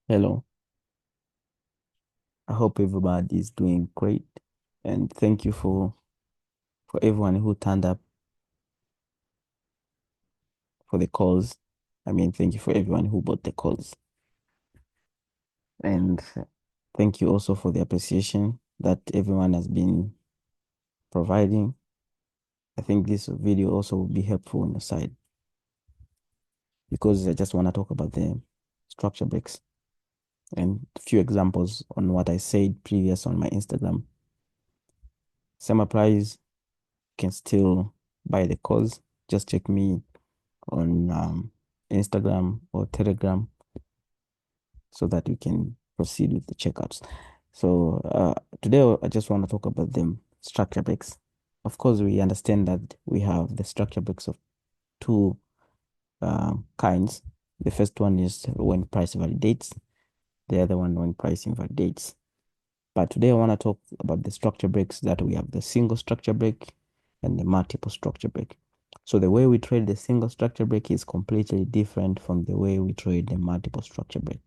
Hello. I hope everybody is doing great. And thank you for everyone who turned up for the calls. Thank you for everyone who bought the calls. And thank you also for the appreciation that everyone has been providing. I think this video also will be helpful on your side because I just want to talk about the structure breaks and a few examples on what I said previous on my Instagram. Same applies. You can still buy the calls. Just check me on Instagram or Telegram so that we can proceed with the checkups. So today I just want to talk about the structure breaks. Of course, we understand that we have the structure breaks of two kinds. The first one is when price validates, the other one when price invalidates. But today I want to talk about the structure breaks that we have the single structure break and the multiple structure break. So the way we trade the single structure break is completely different from the way we trade the multiple structure break.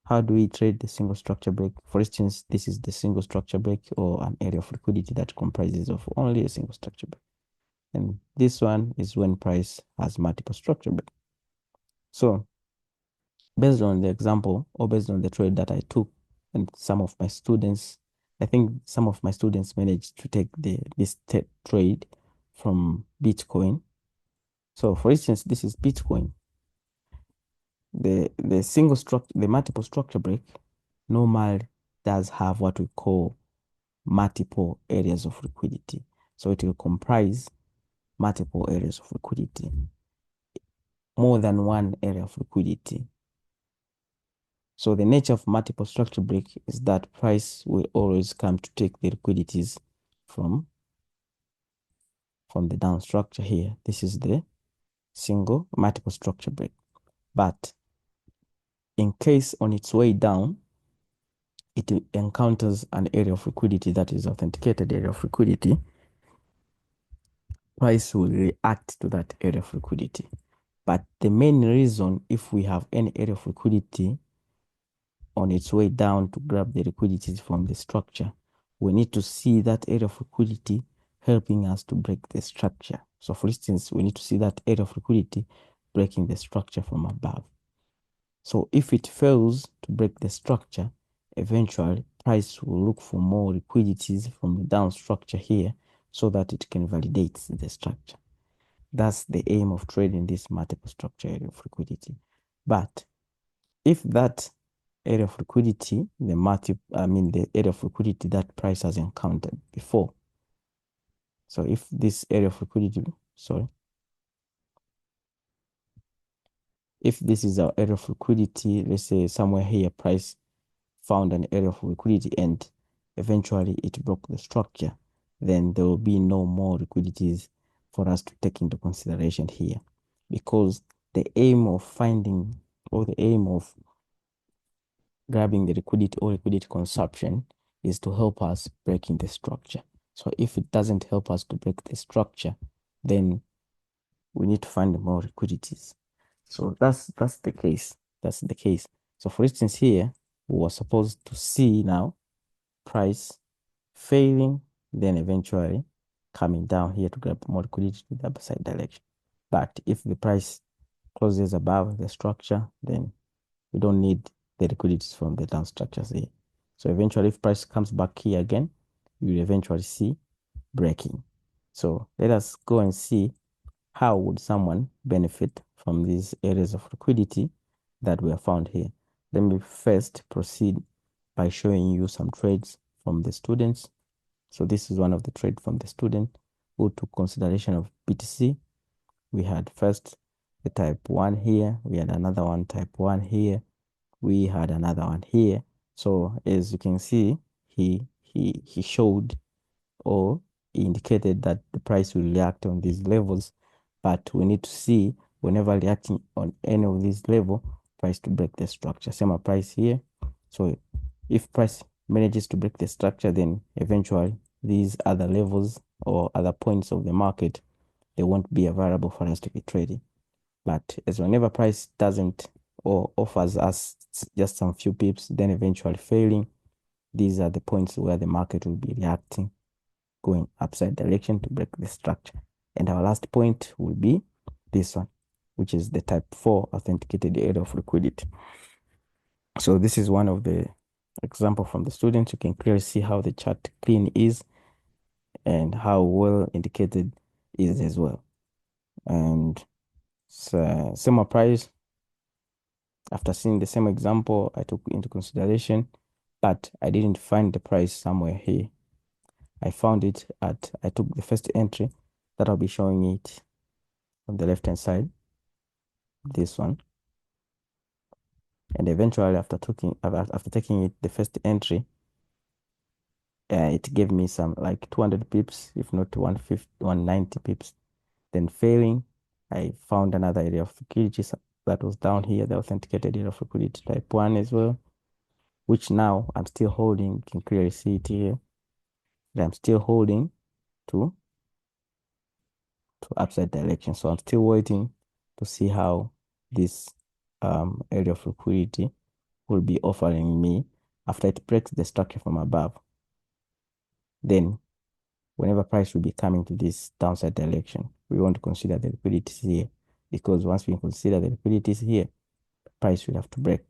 How do we trade the single structure break? For instance, this is the single structure break or an area of liquidity that comprises of only a single structure break. And this one is when price has multiple structure break. So based on the example or based on the trade that I took and some of my students, I think some of my students managed to take this trade from Bitcoin. So for instance, this is Bitcoin. The multiple structure break normally does have what we call multiple areas of liquidity. So it will comprise multiple areas of liquidity, more than one area of liquidity. So the nature of multiple structure break is that price will always come to take the liquidities from the down structure here. This is the single multiple structure break. But in case on its way down, it encounters an area of liquidity that is authenticated area of liquidity, price will react to that area of liquidity. But the main reason, if we have any area of liquidity on its way down to grab the liquidities from the structure, we need to see that area of liquidity helping us to break the structure. So for instance, we need to see that area of liquidity breaking the structure from above. So if it fails to break the structure, eventually price will look for more liquidities from the down structure here so that it can validate the structure. That's the aim of trading this multiple structure area of liquidity. But if that area of liquidity, the area of liquidity that price has encountered before. So if this area of liquidity, if this is our area of liquidity, let's say somewhere here, price found an area of liquidity and eventually it broke the structure, then there will be no more liquidities for us to take into consideration here, because the aim of finding or the aim of grabbing the liquidity or liquidity consumption is to help us breaking the structure. So if it doesn't help us to break the structure, then we need to find more liquidities. So that's the case. That's the case. So for instance, here we were supposed to see now price failing, then eventually coming down here to grab more liquidity to the upside direction. But if the price closes above the structure, then we don't need the liquidities from the down structures here. So eventually, if price comes back here again, you will eventually see breaking. So let us go and see how would someone benefit from these areas of liquidity that we have found here. Let me first proceed by showing you some trades from the students. So this is one of the trade from the student who took consideration of BTC. We had first the type 1 here. We had another one type 1 here. We had another one here. So as you can see, he showed or he indicated that the price will react on these levels, but we need to see whenever reacting on any of these level, price to break the structure. Same price here. So if price manages to break the structure, then eventually these other levels or other points of the market, they won't be available for us to be trading. But as whenever price doesn't or offers us just some few pips, then eventually failing. These are the points where the market will be reacting, going upside direction to break the structure. And our last point will be this one, which is the type 4 authenticated area of liquidity. So this is one of the example from the students. You can clearly see how the chart clean is and how well indicated is as well. And so, same applies. After seeing the same example, I took into consideration, but I didn't find the price somewhere here. I found it I took the first entry that I'll be showing it on the left-hand side, this one. And eventually after taking it, the first entry, it gave me some like 200 pips, if not 150, 190 pips. Then failing, I found another area of liquidity that was down here, the authenticated area of liquidity type 1 as well, which now I'm still holding. You can clearly see it here. I'm still holding to upside direction. So I'm still waiting to see how this area of liquidity will be offering me after it breaks the structure from above. Then whenever price will be coming to this downside direction, we want to consider the liquidities here, because once we consider the liquidities here, price will have to break.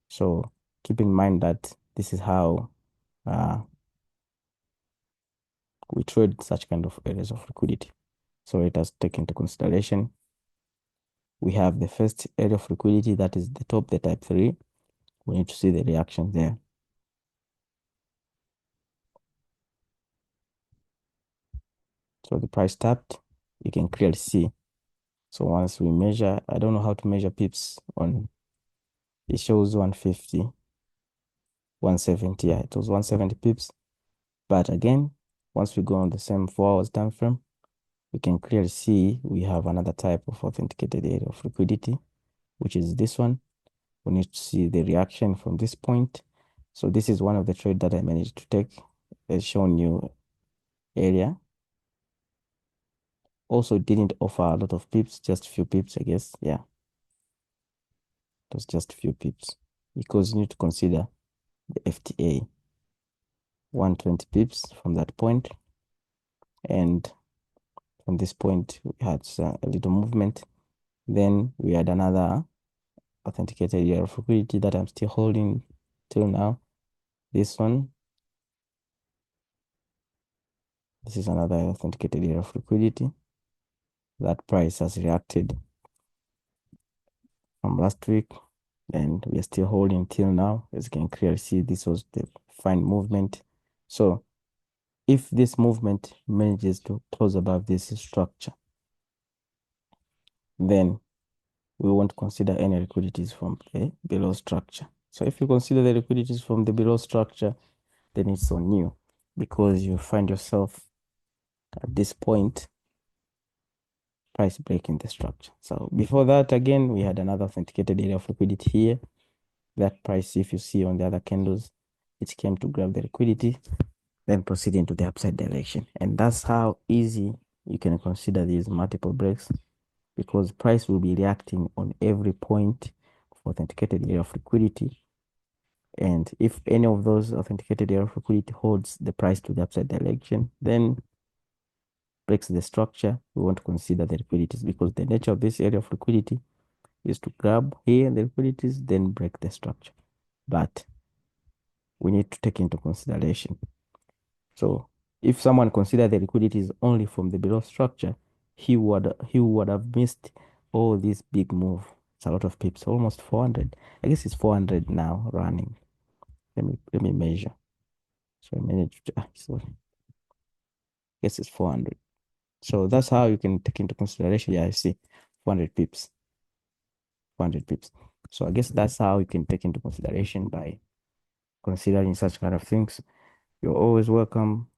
So keep in mind that this is how we trade such kind of areas of liquidity. So let us take into consideration. We have the first area of liquidity, that is the top, the type 3. We need to see the reaction there. So the price tapped, you can clearly see. So once we measure, I don't know how to measure pips on, it shows 150, 170. Yeah, it was 170 pips. But again, once we go on the same 4 hours time frame, we can clearly see we have another type of authenticated area of liquidity, which is this one. We need to see the reaction from this point. So this is one of the trade that I managed to take, as shown you earlier. Also didn't offer a lot of pips, just a few pips, I guess. Yeah, it was just a few pips, because you need to consider the FTA, 120 pips from that point. And from this point, we had a little movement. Then we had another authenticated area of liquidity that I'm still holding till now. This one. This is another authenticated area of liquidity. That price has reacted from last week, and we are still holding till now. As you can clearly see, this was the fine movement. So if this movement manages to close above this structure, then we won't consider any liquidities from the below structure. So if you consider the liquidities from the below structure, then it's on you, because you find yourself at this point price breaking the structure. So before that, again, we had another authenticated area of liquidity here. That price, if you see on the other candles, it came to grab the liquidity, then proceed into the upside direction. And that's how easy you can consider these multiple breaks, because price will be reacting on every point of authenticated area of liquidity. And if any of those authenticated area of liquidity holds the price to the upside direction, then breaks the structure, we want to consider the liquidities, because the nature of this area of liquidity is to grab here the liquidities, then break the structure. But we need to take into consideration. So if someone consider the liquidities only from the below structure, he would have missed all this big move. It's a lot of pips, almost 400. I guess it's 400 now running. Let me measure. So I managed to, sorry. I guess it's 400. So that's how you can take into consideration. Yeah, I see 400 pips. 400 pips. So I guess that's how you can take into consideration by considering such kind of things. You're always welcome.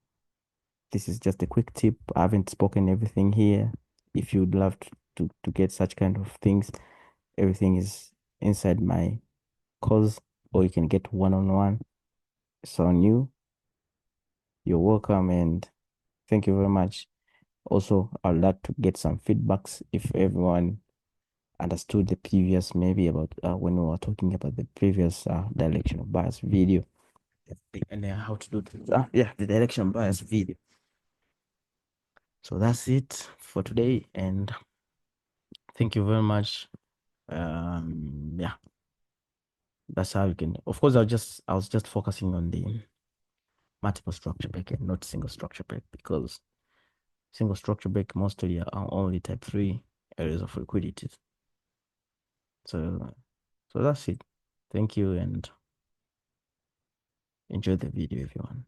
This is just a quick tip. I haven't spoken everything here. If you'd love to get such kind of things, everything is inside my course, or you can get one-on-one. It's on you. You're welcome, and thank you very much. Also, I'd like to get some feedbacks if everyone understood the previous, maybe about when we were talking about the previous direction of bias video, and how to do yeah, the direction bias video. So that's it for today, and thank you very much. Yeah, that's how you can. Of course, I was just focusing on the multiple structure break and not single structure break, because single structure break mostly are only type 3 areas of liquidity. So that's it. Thank you, and enjoy the video, everyone.